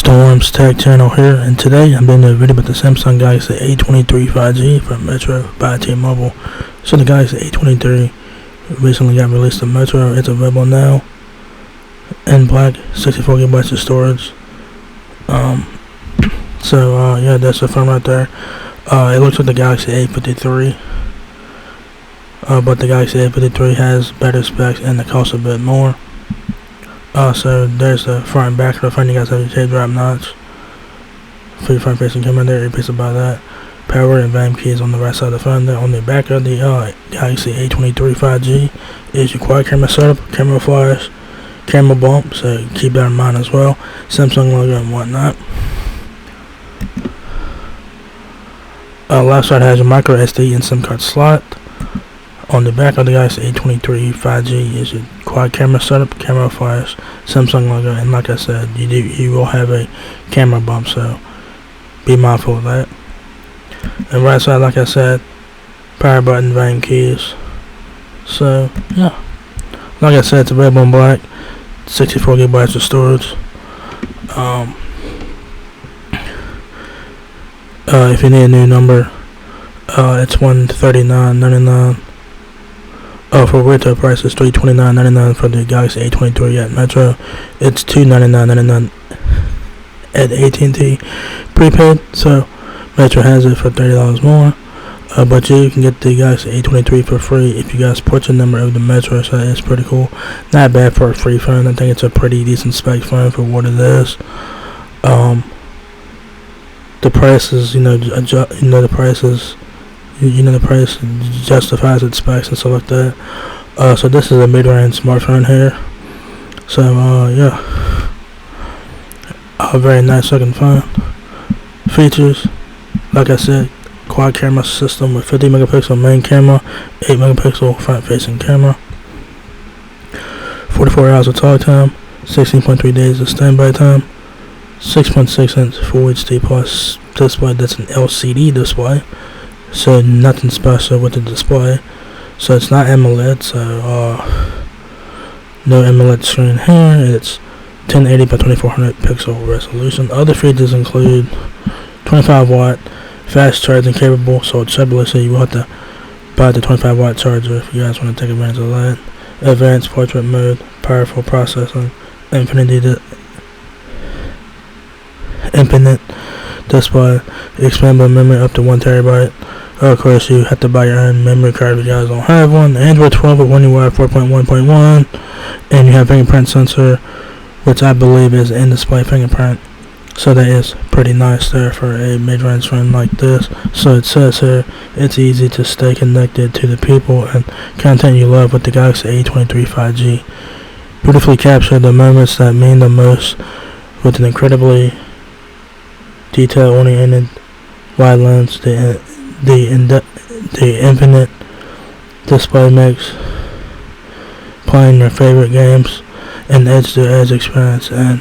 Storm's Tech channel here, and today I'm doing a video about the Samsung Galaxy A23 5G from Metro by T-Mobile. So the Galaxy A23 recently got released to Metro. It's available now in black, 64 gigabytes of storage. Yeah, that's the phone right there. It looks like the Galaxy A53, but the Galaxy A53 has better specs and it costs a bit more. So there's the front and back of the phone. You guys have your tape drop notch for your front facing camera there. You're about that. Power and volume keys on the right side of the phone there. On the back of the Galaxy A23 5G is your quad camera setup, camera flash, camera bump, so keep that in mind as well. Samsung logo and whatnot. Left side has your micro SD and SIM card slot. On the back of the Galaxy A23 5G is your quad camera setup, camera flash, Samsung logo, and like I said, you will have a camera bump, so be mindful of that. And right side, like I said, power button, volume keys. So yeah, like I said, it's available in black, 64 gigabytes of storage. If you need a new number, it's $139.99. For retail price, it's $329.99 for the Galaxy A23 at Metro. It's $299.99 at AT&T prepaid. So Metro has it for $30 more. But you can get the Galaxy A23 for free if you guys put your number over the Metro. So it's pretty cool. Not bad for a free phone. I think it's a pretty decent spec phone for what it is. The prices, the price justifies its specs and stuff like that. So this is a mid-range smartphone here. So yeah, a very nice looking phone. Features, like I said, quad camera system with 50 megapixel main camera, 8 megapixel front facing camera, 44 hours of talk time, 16.3 days of standby time, 6.6 inch Full HD plus display. That's an LCD display, so nothing special with the display. So it's not AMOLED, so no AMOLED screen here. It's 1080 by 2400 pixel resolution. Other features include 25 watt fast charging capable, so it's trebly, so you will have to buy the 25 watt charger if you guys want to take advantage of that. Advanced portrait mode, powerful processing, infinite display, expandable memory up to 1 terabyte. Of course, you have to buy your own memory card if you guys don't have one. Android 12 with wnjoy 4.1.1, and you have fingerprint sensor, which I believe is in-display fingerprint. So that is pretty nice there for a mid-range phone like this. So it says here, it's easy to stay connected to the people and content you love with the Galaxy A23 5G. Beautifully capture the moments that mean the most with an incredibly detail-oriented wide lens. The infinite display makes playing your favorite games an edge-to-edge experience, and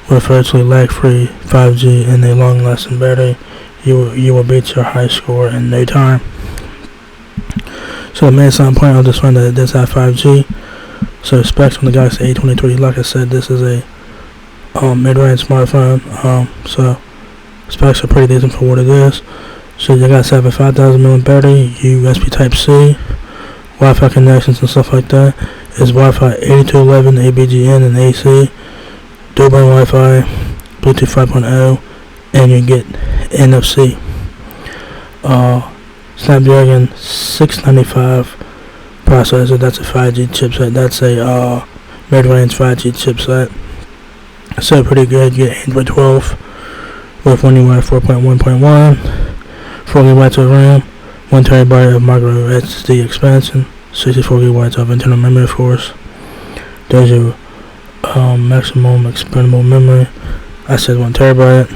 with virtually lag-free 5G and a long-lasting battery, you will beat your high score in no time. So the main selling point of this one that it does have 5G. So specs on the Galaxy A23, like I said, this is a mid-range smartphone. So specs are pretty decent for what it is. So you guys have a 5,000 mAh battery, USB Type-C, Wi-Fi connections and stuff like that. It's Wi-Fi 802.11, ABGN and AC, dual band Wi-Fi, Bluetooth 5.0, and you get NFC. Snapdragon 695 processor. That's a 5G chipset. That's a mid-range 5G chipset. So pretty good. You get Android 12 with wnjoy 4.1.1, 4 GB of RAM, 1 TB of micro SD expansion, 64 GB of internal memory, of course. There's your maximum expandable memory. I said 1 TB.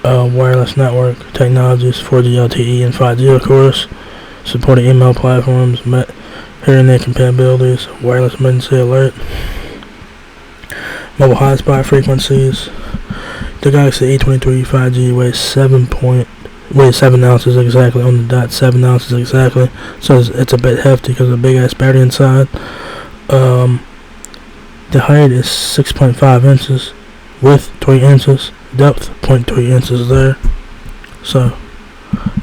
Wireless network technologies, 4G LTE and 5G, of course. Supporting email platforms, hearing aid compatibilities, wireless emergency alert, mobile hotspot frequencies. The Galaxy A23 5G weighs 7 ounces exactly on the dot, 7 ounces exactly. So it's a bit hefty because of the big ass battery inside. The height is 6.5 inches. width 3 inches, depth 0.3 inches there. So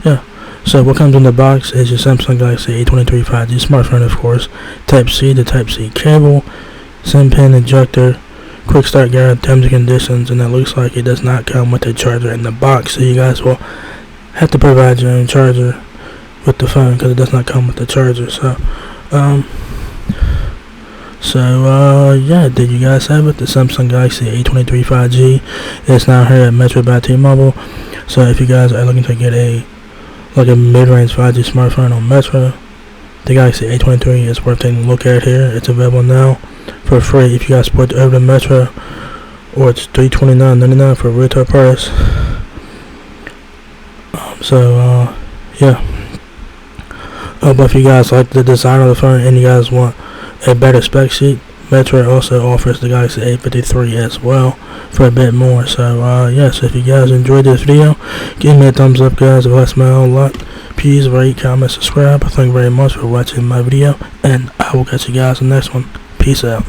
yeah, so what comes in the box is your Samsung Galaxy A23 5G smartphone, of course, Type-C to Type-C cable, SIM pin ejector, quick start guide, terms and conditions, and it looks like it does not come with a charger in the box, so you guys will have to provide your own charger with the phone because it does not come with the charger. Yeah, did you guys have it? The Samsung Galaxy A23 5G is now here at Metro by T-Mobile. So if you guys are looking to get a mid-range 5G smartphone on Metro, the Galaxy A23 is worth taking a look at here. It's available now for free if you guys port over to Metro, or it's $329.99 for retail price. Yeah. But if you guys like the design of the phone and you guys want a better spec sheet, Metro also offers the Galaxy A53 as well for a bit more. So if you guys enjoyed this video, give me a thumbs up, guys. If I smell a lot, please rate, comment, subscribe. Thank you very much for watching my video, and I will catch you guys in the next one. Peace out.